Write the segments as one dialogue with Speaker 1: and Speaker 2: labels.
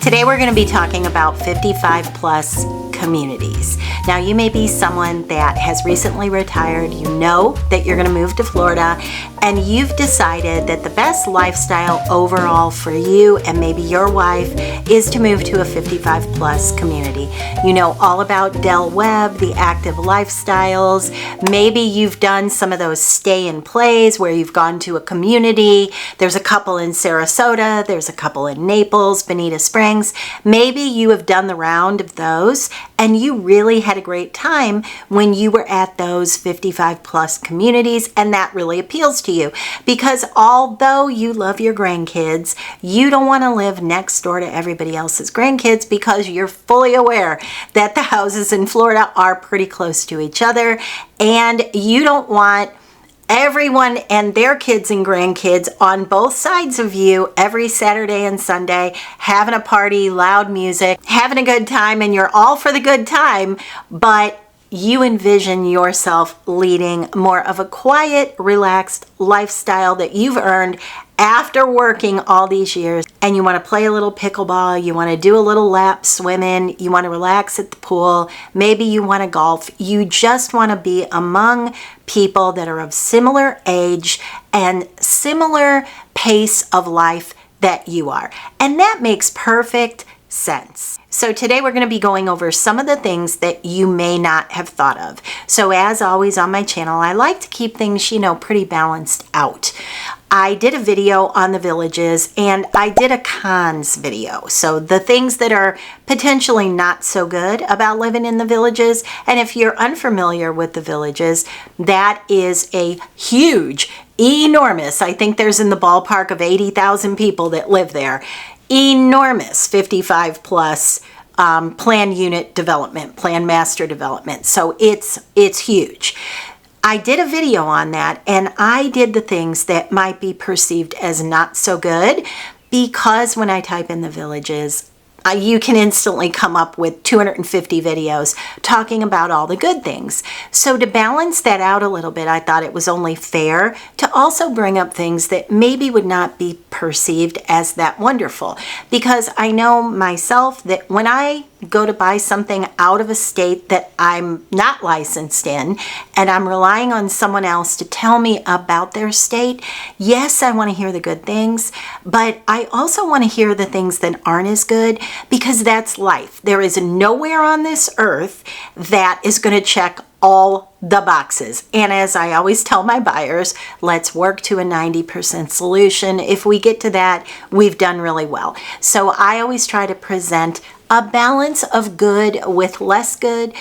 Speaker 1: Today we're going to be talking about 55 plus communities. Now you may be someone that has recently retired, you know that you're going to move to Florida, and you've decided that the best lifestyle overall for you and maybe your wife is to move to a 55 plus community. You know all about Del Webb, the active lifestyles. Maybe you've done some of those stay and plays where you've gone to a community. There's a couple in Sarasota, there's a couple in Naples, Bonita Springs. Maybe you have done the round of those and you really had a great time when you were at those 55 plus communities, and that really appeals to you because although you love your grandkids, you don't want to live next door to everybody else's grandkids because you're fully aware that the houses in Florida are pretty close to each other, and you don't want everyone and their kids and grandkids on both sides of you every Saturday and Sunday, having a party, loud music, having a good time, and you're all for the good time, but you envision yourself leading more of a quiet, relaxed lifestyle that you've earned after working all these years, and you want to play a little pickleball, you want to do a little lap swimming, you want to relax at the pool, maybe you want to golf, you just want to be among people that are of similar age and similar pace of life that you are. And that makes perfect sense. So today we're going to be going over some of the things that you may not have thought of. So as always on my channel, I like to keep things, pretty balanced out. I did a video on the villages and I did a cons video. So the things that are potentially not so good about living in the villages. And if you're unfamiliar with the villages, that is a huge, enormous, I think there's in the ballpark of 80,000 people that live there. Enormous 55 plus plan unit development, plan master development. So it's huge. I did a video on that, and I did the things that might be perceived as not so good because when I type in the villages, you can instantly come up with 250 videos talking about all the good things. So to balance that out a little bit, I thought it was only fair to also bring up things that maybe would not be perceived as that wonderful. Because I know myself that when I go to buy something out of a state that I'm not licensed in and I'm relying on someone else to tell me about their state, yes, I want to hear the good things, but I also want to hear the things that aren't as good because that's life. There is nowhere on this earth that is going to check all the boxes. And as I always tell my buyers, let's work to a 90% solution. If we get to that, we've done really well. So I always try to present a balance of good with less good.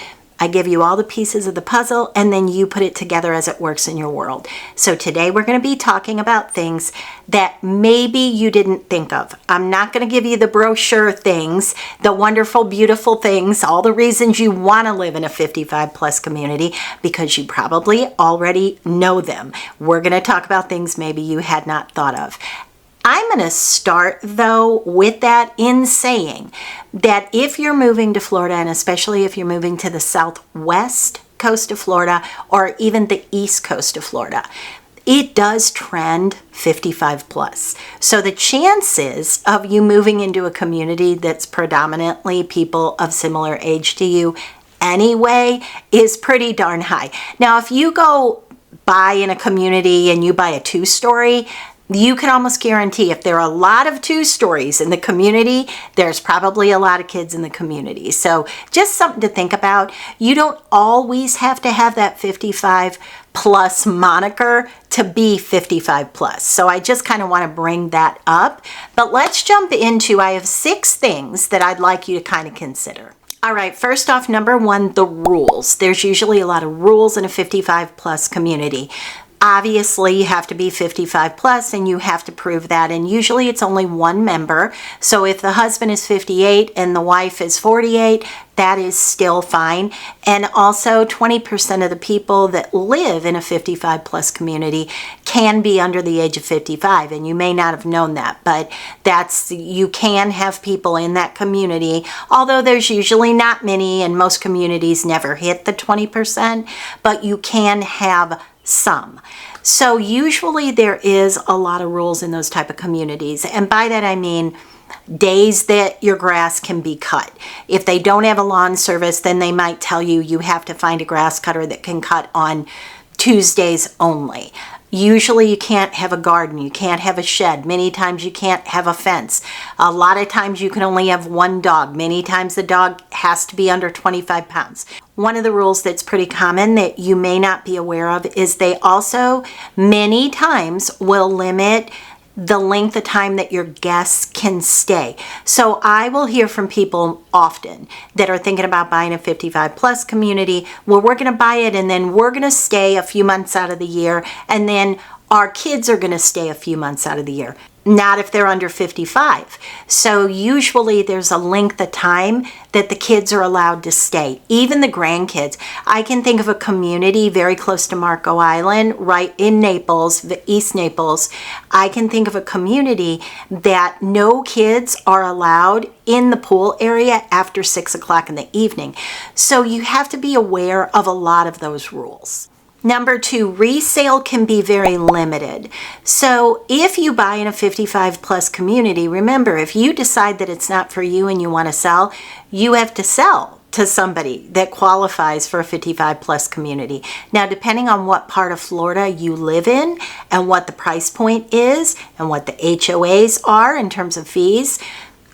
Speaker 1: I give you all the pieces of the puzzle and then you put it together as it works in your world. So today we're going to be talking about things that maybe you didn't think of. I'm not going to give you the brochure things, the wonderful, beautiful things, all the reasons you want to live in a 55 plus community because you probably already know them. We're going to talk about things maybe you had not thought of. I'm going to start, though, with that in saying that if you're moving to Florida, and especially if you're moving to the southwest coast of Florida or even the east coast of Florida, it does trend 55 plus. So the chances of you moving into a community that's predominantly people of similar age to you anyway is pretty darn high. Now, if you go buy in a community and you buy a 2-story, you can almost guarantee if there are a lot of 2-stories in the community, there's probably a lot of kids in the community. So just something to think about. You don't always have to have that 55 plus moniker to be 55 plus. So I just kind of want to bring that up. But let's jump into, I have 6 things that I'd like you to kind of consider. All right, first off, number 1, the rules. There's usually a lot of rules in a 55 plus community. Obviously, you have to be 55 plus and you have to prove that. And usually it's only one member. So if the husband is 58 and the wife is 48, that is still fine. And also 20% of the people that live in a 55 plus community can be under the age of 55. And you may not have known that, but you can have people in that community, although there's usually not many and most communities never hit the 20%, but you can have some. So usually there is a lot of rules in those type of communities. And by that I mean days that your grass can be cut. If they don't have a lawn service, then they might tell you you have to find a grass cutter that can cut on Tuesdays only. Usually you can't have a garden, you can't have a shed, many times you can't have a fence. A lot of times you can only have one dog. Many times the dog has to be under 25 pounds. One of the rules that's pretty common that you may not be aware of is they also many times will limit the length of time that your guests can stay. So I will hear from people often that are thinking about buying a 55 plus community. Well, we're going to buy it and then we're going to stay a few months out of the year, and then our kids are going to stay a few months out of the year. Not if they're under 55. So usually there's a length of time that the kids are allowed to stay, even the grandkids. I can think of a community very close to Marco Island, right in Naples, East Naples. I can think of a community that no kids are allowed in the pool area after 6 o'clock in the evening. So you have to be aware of a lot of those rules. Number 2, resale can be very limited. So if you buy in a 55 plus community, remember, if you decide that it's not for you and you want to sell, you have to sell to somebody that qualifies for a 55 plus community. Now, depending on what part of Florida you live in and what the price point is and what the HOAs are in terms of fees,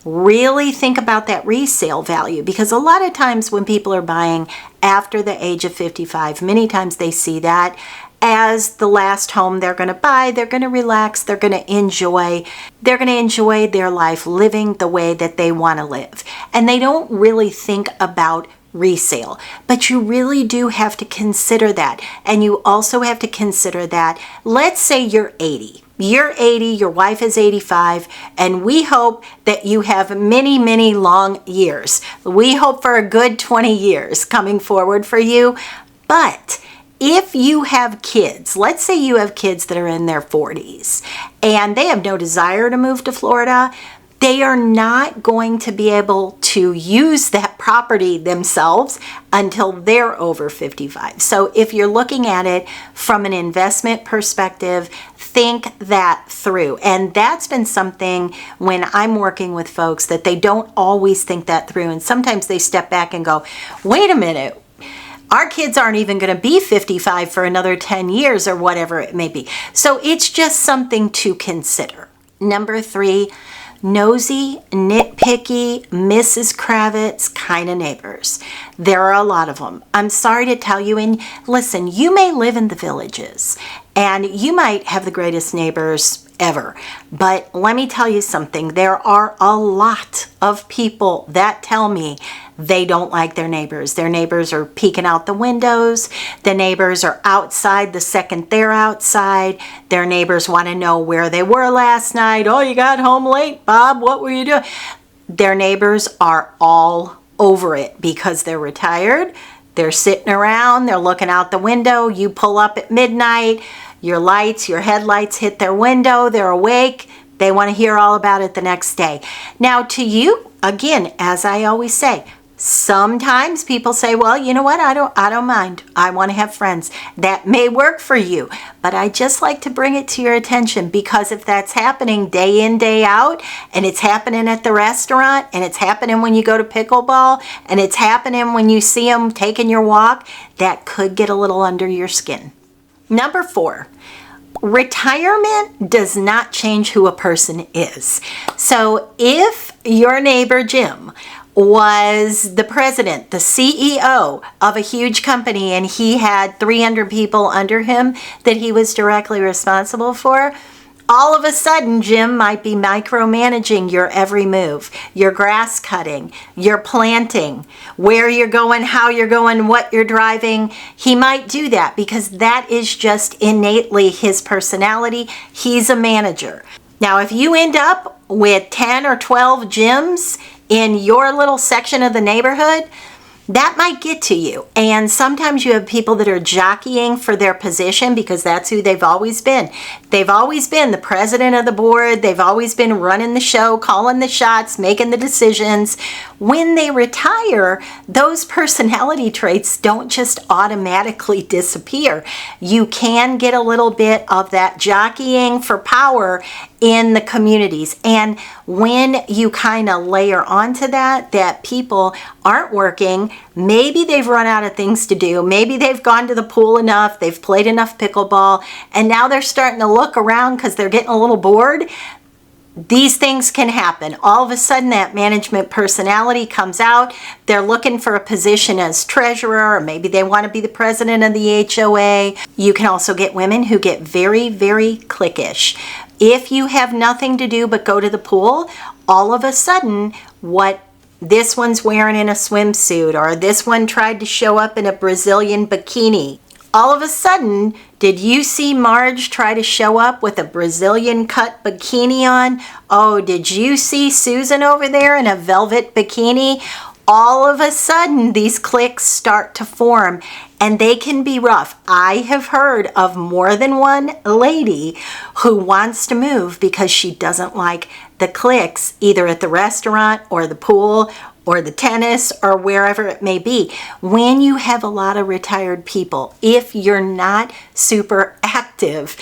Speaker 1: really think about that resale value, because a lot of times when people are buying after the age of 55, many times they see that as the last home they're going to buy. They're going to relax, they're going to enjoy their life living the way that they want to live. And they don't really think about resale, but you really do have to consider that. And you also have to consider that, let's say you're 80. You're 80, your wife is 85, and we hope that you have many, many long years. We hope for a good 20 years coming forward for you. But if you have kids, let's say you have kids that are in their 40s, and they have no desire to move to Florida, they are not going to be able to use that property themselves until they're over 55. So if you're looking at it from an investment perspective, think that through. And that's been something when I'm working with folks that they don't always think that through. And sometimes they step back and go, wait a minute, our kids aren't even going to be 55 for another 10 years or whatever it may be. So it's just something to consider. Number 3, nosy, nitpicky, Mrs. Kravitz kind of neighbors. There are a lot of them. I'm sorry to tell you, and listen, you may live in the villages and you might have the greatest neighbors ever, but let me tell you something. There are a lot of people that tell me they don't like their neighbors. Their neighbors are peeking out the windows. The neighbors are outside the second they're outside. Their neighbors want to know where they were last night. Oh, you got home late, Bob. What were you doing? Their neighbors are all over it because they're retired. They're sitting around. They're looking out the window. You pull up at midnight. Your headlights hit their window. They're awake. They want to hear all about it the next day. Now, to you, again, as I always say, sometimes people say, well, you know what? I don't mind. I want to have friends. That may work for you, but I just like to bring it to your attention, because if that's happening day in, day out, and it's happening at the restaurant, and it's happening when you go to pickleball, and it's happening when you see them taking your walk, that could get a little under your skin. Number 4, retirement does not change who a person is. So if your neighbor Jim was the president, the CEO of a huge company, and he had 300 people under him that he was directly responsible for, all of a sudden Jim might be micromanaging your every move, your grass cutting, your planting, where you're going, how you're going, what you're driving. He might do that because that is just innately his personality. He's a manager. Now, if you end up with 10 or 12 Jims in your little section of the neighborhood, that might get to you. And sometimes you have people that are jockeying for their position because that's who they've always been. They've always been the president of the board. They've always been running the show, calling the shots, making the decisions. When they retire, those personality traits don't just automatically disappear. You can get a little bit of that jockeying for power in the communities. And when you kind of layer onto that people aren't working, maybe they've run out of things to do, maybe they've gone to the pool enough, they've played enough pickleball, and now they're starting to look around because they're getting a little bored. These things can happen. All of a sudden that management personality comes out. They're looking for a position as treasurer, or maybe they want to be the president of the HOA. You can also get women who get very, very cliquish. If you have nothing to do but go to the pool, all of a sudden what this one's wearing in a swimsuit, or this one tried to show up in a Brazilian bikini. All of a sudden, did you see Marge try to show up with a Brazilian cut bikini on? Oh, did you see Susan over there in a velvet bikini? All of a sudden, these cliques start to form, and they can be rough. I have heard of more than one lady who wants to move because she doesn't like the cliques, either at the restaurant or the pool or the tennis or wherever it may be. When you have a lot of retired people, if you're not super active,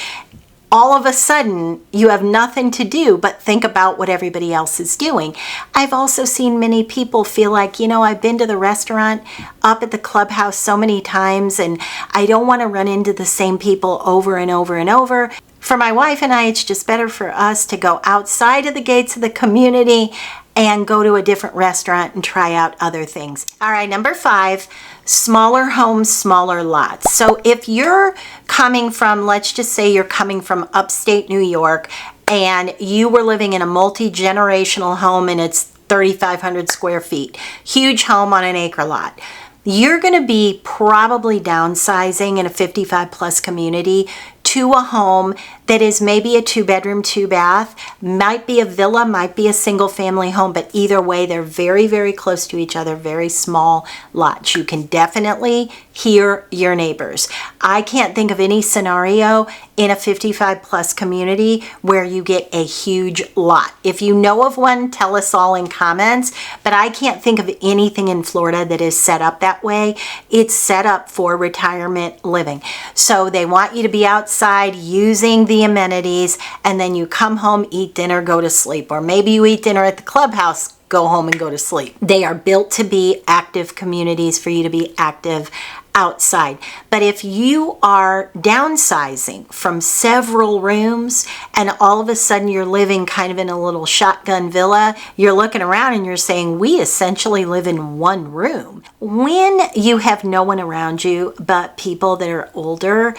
Speaker 1: all of a sudden you have nothing to do but think about what everybody else is doing. I've also seen many people feel like, I've been to the restaurant up at the clubhouse so many times and I don't want to run into the same people over and over and over. For my wife and I, it's just better for us to go outside of the gates of the community and go to a different restaurant and try out other things. All right, number 5, smaller homes, smaller lots. So if you're coming from, let's just say you're coming from upstate New York and you were living in a multi-generational home and it's 3,500 square feet, huge home on an acre lot. You're going to be probably downsizing in a 55 plus community to a home that is maybe a 2-bedroom, 2-bath, might be a villa, might be a single family home, but either way, they're very, very close to each other, very small lots. You can definitely hear your neighbors. I can't think of any scenario in a 55 plus community where you get a huge lot. If you know of one, tell us all in comments, but I can't think of anything in Florida that is set up that way. It's set up for retirement living. So they want you to be outside using the amenities, and then you come home, eat dinner, go to sleep. Or maybe you eat dinner at the clubhouse, go home and go to sleep. They are built to be active communities for you to be active outside. But if you are downsizing from several rooms and all of a sudden you're living kind of in a little shotgun villa, you're looking around and you're saying, we essentially live in one room. When you have no one around you but people that are older,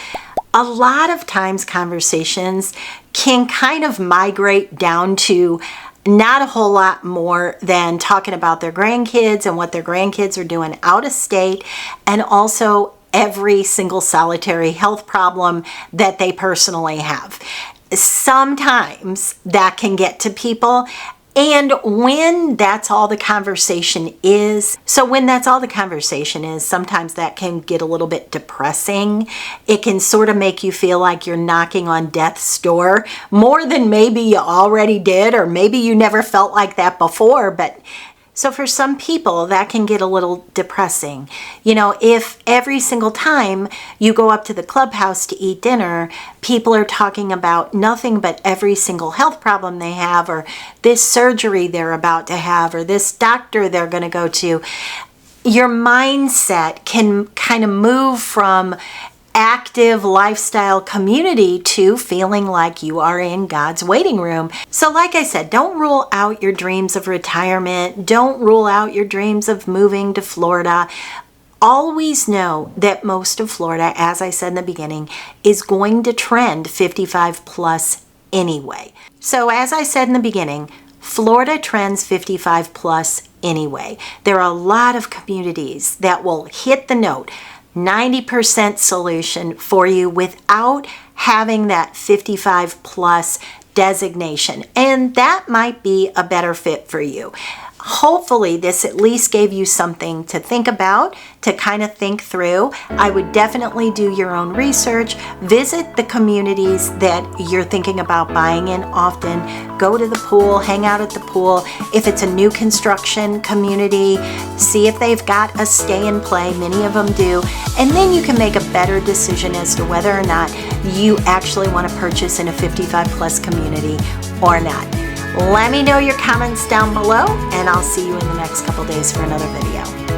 Speaker 1: a lot of times conversations can kind of migrate down to not a whole lot more than talking about their grandkids and what their grandkids are doing out of state, and also every single solitary health problem that they personally have. Sometimes that can get to people. And when that's all the conversation is, sometimes that can get a little bit depressing. It can sort of make you feel like you're knocking on death's door more than maybe you already did, or maybe you never felt like that before. But so for some people, that can get a little depressing. If every single time you go up to the clubhouse to eat dinner, people are talking about nothing but every single health problem they have, or this surgery they're about to have, or this doctor they're going to go to, your mindset can kind of move from active lifestyle community to feeling like you are in God's waiting room. So like I said, don't rule out your dreams of retirement. Don't rule out your dreams of moving to Florida. Always know that most of Florida, as I said in the beginning, is going to trend 55 plus anyway. So as I said in the beginning, Florida trends 55 plus anyway. There are a lot of communities that will hit the note, 90% solution for you without having that 55 plus designation. And that might be a better fit for you. Hopefully this at least gave you something to think about, to kind of think through. I would definitely do your own research. Visit the communities that you're thinking about buying in often. Go to the pool, hang out at the pool. If it's a new construction community, see if they've got a stay and play. Many of them do. And then you can make a better decision as to whether or not you actually want to purchase in a 55 plus community or not? Let me know your comments down below, and I'll see you in the next couple days for another video.